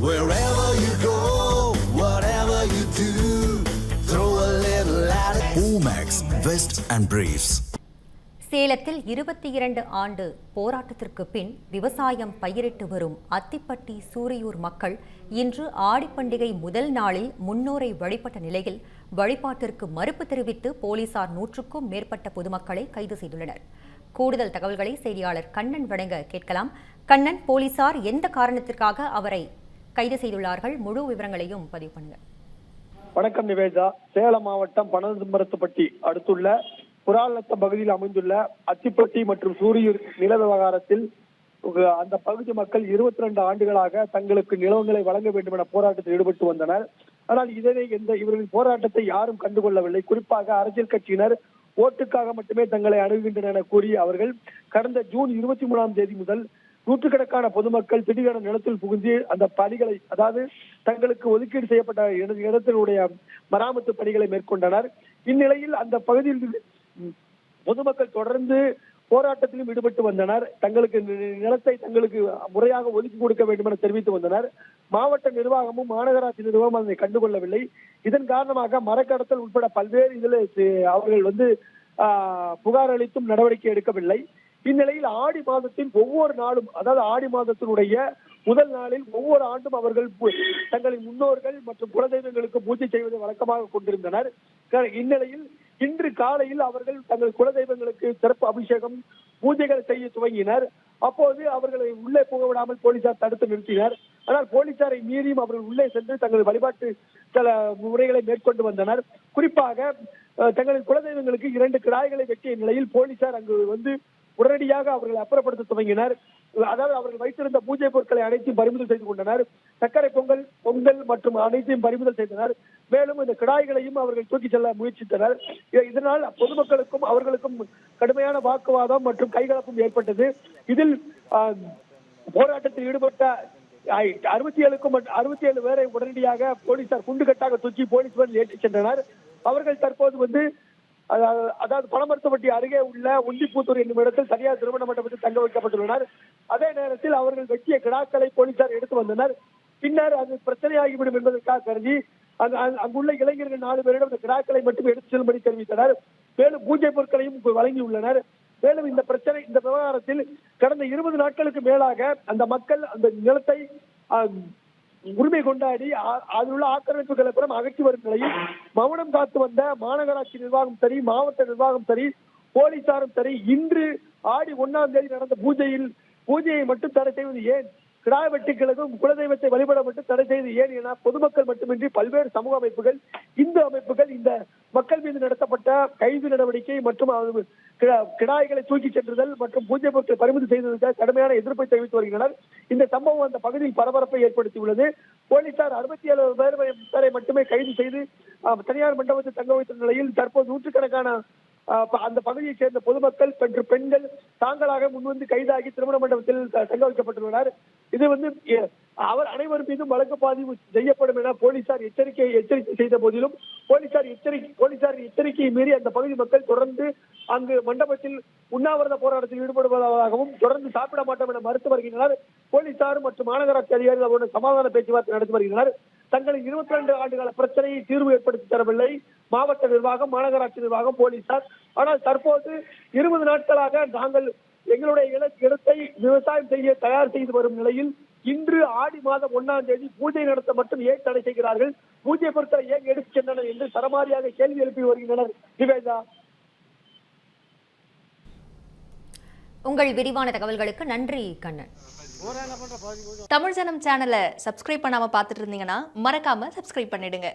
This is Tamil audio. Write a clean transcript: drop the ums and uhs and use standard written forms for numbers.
Wherever you go, whatever you do, throw a little at it. Omax, Vest and Briefs. சேலத்தில் 22 ஆண்டு போராட்டத்திற்கு பின் விவசாயம் பயிரிட்டு வரும் அத்திப்பட்டி சூரியூர் மக்கள் இன்று ஆடிப்பண்டிகை முதல் நாளில் முன்னோரை வழிபட்ட நிலையில் வழிபாட்டிற்கு மறுப்பு தெரிவித்து போலீசார் 100க்கும் மேற்பட்ட பொதுமக்களை கைது செய்துள்ளனர். கூடுதல் தகவல்களை செய்தியாளர் கண்ணன் வழங்க கேட்கலாம். கண்ணன், போலீசார் எந்த காரணத்திற்காக அவரை கைது செய்துள்ளார்கள்? முழு விவரங்களையும் பதிவு பண்ணுங்க. வணக்கம் நிவேதா. சேலம் மாவட்டம் பனந்தமரத்துப்பட்டி அடுத்துள்ள புறாநத்தம் பகுதியில் அமைந்துள்ள அத்திப்பட்டி மற்றும் சூரியூர் நில விவகாரத்தில் அந்த பகுதி மக்கள் 22 ஆண்டுகளாக தங்களுக்கு நிலங்களை வழங்க வேண்டும் என போராட்டத்தில் ஈடுபட்டு வந்தனர். ஆனால் இவர்களின் போராட்டத்தை யாரும் கண்டுகொள்ளவில்லை. குறிப்பாக அரசியல் கட்சியினர் ஓட்டுக்காக மட்டுமே தங்களை அணுகுகின்றனர் என கூறி அவர்கள் கடந்த ஜூன் 23ஆம் தேதி முதல் நூற்றுக்கணக்கான பொதுமக்கள் திடீரென நிலத்தில் புகுந்து அந்த பணிகளை, அதாவது தங்களுக்கு ஒதுக்கீடு செய்யப்பட்ட இடத்தினுடைய மராமத்து பணிகளை மேற்கொண்டனர். இந்நிலையில் அந்த பகுதியில் பொதுமக்கள் தொடர்ந்து போராட்டத்திலும் ஈடுபட்டு வந்தனர். தங்களுக்கு நிலத்தை தங்களுக்கு முறையாக ஒதுக்கி கொடுக்க வேண்டும் என தெரிவித்து வந்தனர். மாவட்ட நிர்வாகமும் மாநகராட்சி நிர்வாகமும் அதனை கண்டுகொள்ளவில்லை. இதன் காரணமாக மரக்கடத்தல் உட்பட பல்வேறு இதில் அவர்கள் புகார் அளித்தும் நடவடிக்கை எடுக்கவில்லை. இந்நிலையில் ஆடி மாதத்தின் ஒவ்வொரு நாளும், அதாவது ஆடி மாதத்தினுடைய முதல் நாளில் ஒவ்வொரு ஆண்டும் அவர்கள் தங்களின் முன்னோர்கள் மற்றும் குலதெய்வங்களுக்கு பூஜை செய்வதை வழக்கமாக கொண்டிருந்தனர். இந்நிலையில் இன்று காலையில் அவர்கள் தங்கள் குலதெய்வங்களுக்கு சிறப்பு அபிஷேகம் பூஜைகள் செய்ய துவங்கினர். அப்போது அவர்களை உள்ளே போக விடாமல் போலீசார் தடுத்து நிறுத்தினர். ஆனால் போலீசாரை மீறியும் அவர்கள் உள்ளே சென்று தங்கள் வழிபாட்டு சில முறைகளை மேற்கொண்டு வந்தனர். குறிப்பாக தங்களின் குலதெய்வங்களுக்கு 2 கிடாய்களை வெட்டிய நிலையில் போலீசார் அங்கு உடனடியாக அவர்களை அப்புறப்படுத்த துவங்கினர். அதாவது அவர்கள் வைத்திருந்த பூஜை பொருட்களை அனைத்தையும் பறிமுதல் செய்து கொண்டனர். சர்க்கரை பொங்கல் மற்றும் அனைத்தையும் பறிமுதல் செய்தனர். மேலும் இந்த கிடாய்களையும் அவர்கள் தூக்கி செல்ல முயற்சித்தனர். இதனால் பொதுமக்களுக்கும் அவர்களுக்கும் கடுமையான வாக்குவாதம் மற்றும் கைகலப்பும் ஏற்பட்டது. இதில் போராட்டத்தில் ஈடுபட்ட 67 பேரை உடனடியாக போலீசார் குண்டுகட்டாக தூக்கி போலீஸ் வண்டியில் ஏற்றிச் சென்றனர். அவர்கள் தற்போது அதாவது பனமரத்துப்பட்டி அருகே உள்ள உண்டிப்பூத்தூர் என்னும் இடத்தில் தனியார் திருமண மண்டபத்தில் தங்க வைக்கப்பட்டுள்ளனர். அதே நேரத்தில் அவர்கள் வெட்டிய கிடாக்களை போலீசார் எடுத்து வந்தனர். பின்னர் அது பிரச்சனையாகிவிடும் என்பதற்காக கருதி அங்குள்ள இளைஞர்கள் 4 பேரிடம் இந்த கிடாக்களை மட்டும் எடுத்து செல்லும்படி தெரிவித்தனர். மேலும் பூஜை பொருட்களையும் வழங்கியுள்ளனர். மேலும் இந்த விவகாரத்தில் கடந்த 20 நாட்களுக்கு மேலாக அந்த மக்கள் அந்த நிலத்தை உரிமை கொண்டாடி அதில் உள்ள ஆக்கிரமிப்புகளை புறம் அகற்றி வரும் நிலையில் மௌனம் காத்து வந்த மாநகராட்சி நிர்வாகம் சரி, மாவட்ட நிர்வாகம் சரி, போலீசாரும் சரி, இன்று ஆடி 1ஆம் தேதி நடந்த பூஜையை மட்டும் தடை செய்வது ஏன், கிடாய் வெட்டுகளுக்கும் குலதெய்வத்தை வழிபட மட்டும் தடை செய்வது ஏன் என பொதுமக்கள் மட்டுமின்றி பல்வேறு சமூக அமைப்புகள், இந்து அமைப்புகள் இந்த மக்கள் மீது நடத்தப்பட்ட கைது நடவடிக்கை மற்றும் கிடாய்களை தூக்கி சென்றுதல் மற்றும் பூஜை பொருட்களை பறிமுதல் செய்ததற்காக கடுமையான எதிர்ப்பை தெரிவித்து வருகின்றனர். இந்த சம்பவம் அந்த பகுதியில் பரபரப்பை ஏற்படுத்தியுள்ளது. போலீசார் 67 பேரை மட்டுமே கைது செய்து தனியார் மண்டபத்தில் தங்க வைத்த நிலையில் தற்போது நூற்றுக்கணக்கான அந்த பகுதியைச் சேர்ந்த பொதுமக்கள் மற்றும் பெண்கள் தாங்களாக முன்வந்து கைதாகி திருமண மண்டபத்தில் தங்க வைக்கப்பட்டுள்ளனர். இது அவர் அனைவரும் மீதும் வழக்கு பதிவு செய்யப்படும் என போலீசார் எச்சரிக்கை செய்த போதிலும் போலீசாரின் எச்சரிக்கையை மீறி அந்த பகுதி மக்கள் தொடர்ந்து அங்கு மண்டபத்தில் உண்ணாவிரத போராட்டத்தில் ஈடுபடுவதாகவும் தொடர்ந்து சாப்பிட மாட்டோம் என மறுத்து வருகின்றனர். போலீசார் மற்றும் மாநகராட்சி அதிகாரிகள் அவருடன் சமாதான பேச்சுவார்த்தை நடத்தி வருகின்றனர். தங்களின் 22 ஆண்டுகால பிரச்சனையை தீர்வு ஏற்படுத்தி தரவில்லை மாவட்ட நிர்வாகம், மாநகராட்சி நிர்வாகம், போலீசார். ஆனால் தற்போது 20 நாட்களாக நாங்கள் எங்களுடைய இடத்தை விவசாயம் செய்ய தயார் செய்து வரும் நிலையில் இன்று ஆடி மாதம் 1ஆம் தேதி பூஜை நடத்த மட்டும் ஏன் தடை செய்கிறார்கள், பூஜை பொருட்களை ஏன் எடுத்துச் சென்றனர் என்று சரமாரியாக கேள்வி எழுப்பி வருகின்றனர். நிவேதா, உங்கள் விரிவான தகவல்களுக்கு நன்றி கண்ணன். தமிழ் ஜனம் சேனலை சப்ஸ்கிரைப் பண்ணாம பார்த்துட்டு இருந்தீங்கன்னா மறக்காம சப்ஸ்கிரைப் பண்ணிடுங்க.